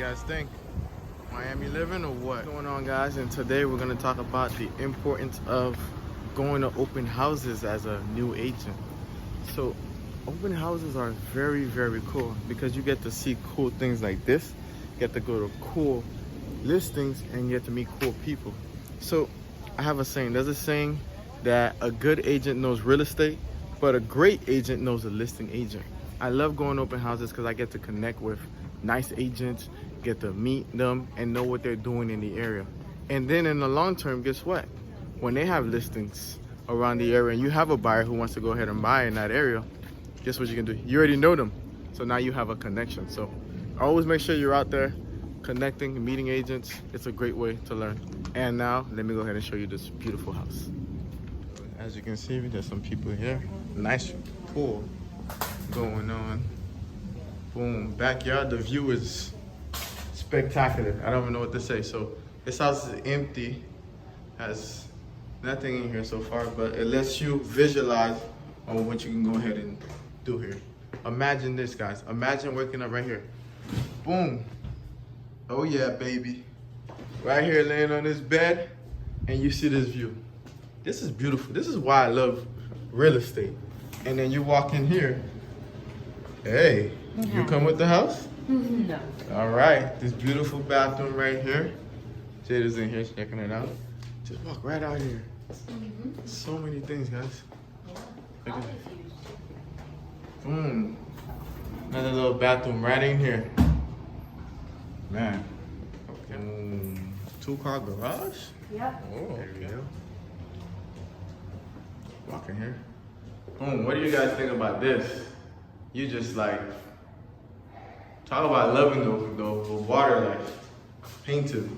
guys think? Miami living or what? What's going on, guys? And today we're going to talk about the importance of going to open houses as a new agent. So open houses are very, very cool because you get to see cool things like this, get to go to cool listings, and get to meet cool people. So I have a saying. There's a saying that a good agent knows real estate, but a great agent knows a listing agent. I love going to open houses because I get to connect with nice agents, get to meet them and know what they're doing in the area. And then in the long term, guess what? When they have listings around the area and you have a buyer who wants to go ahead and buy in that area, guess what you can do? You already know them. So now you have a connection. So always make sure you're out there connecting, meeting agents. It's a great way to learn. And now let me go ahead and show you this beautiful house. As you can see, there's some people here. Nice pool going on. Boom, backyard. The view is spectacular. I don't even know what to say. So this house is empty, has nothing in here so far, but it lets you visualize on what you can go ahead and do here. Imagine this, guys. Imagine waking up right here. Boom. Oh yeah, baby. Right here, laying on this bed, and you see this view. This is beautiful. This is why I love real estate. And then you walk in here. Hey, you come with the house? No. All right, this beautiful bathroom right here. Jada's in here checking it out. Just walk right out here. So many things, guys. Look at that. Boom. Another little bathroom right in here. Man. Two-car garage? Yep. Oh, okay. Walk in here. Boom. What do you guys think about this? You just like talk about loving the water, like painted.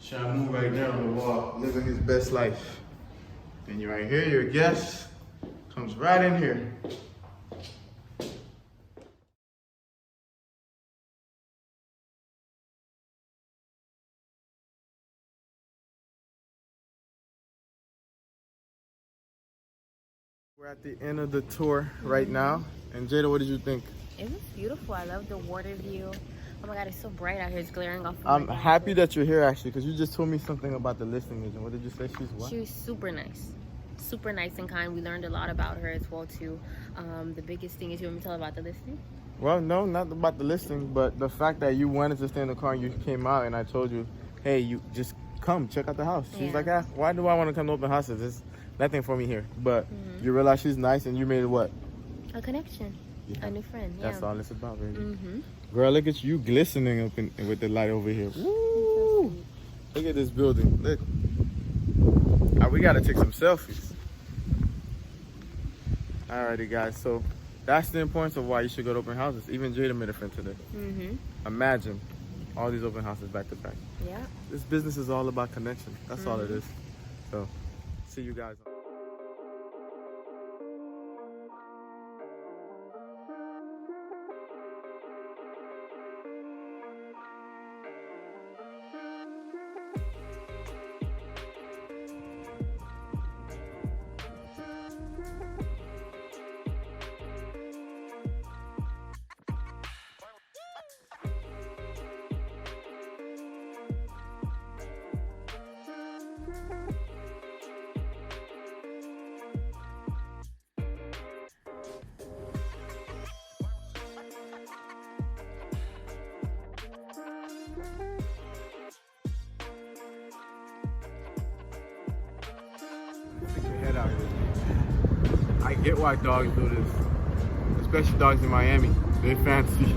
Shamu right there on the wall, living his best life. And you're right here, your guest comes right in here. We're at the end of the tour right now. And Jada, what did you think? It was beautiful. I love the water view. Oh my God, it's so bright out here. It's glaring off. I'm happy that you're here actually, because you just told me something about the listing agent. What did you say? She's what? She was super nice. Super nice and kind. We learned a lot about her as well too. The biggest thing is, you want me to tell about the listing? Well, no, not about the listing, but the fact that you wanted to stay in the car and you came out and I told you, hey, you just come check out the house. She's like, why do I want to come to open houses? There's nothing for me here. But you realize she's nice and you made what? A connection. Yeah. A new friend. Yeah. That's all it's about, baby. Girl, look at you glistening up with the light over here. Woo! Look at this building. Look. We got to take some selfies. Alrighty, guys. So that's the importance of why you should go to open houses. Even Jada made a friend today. Imagine all these open houses back to back. Yeah. This business is all about connection. That's all it is. So, see you guys. Stick your head out here. I get why dogs do this, especially dogs in Miami. They're fancy.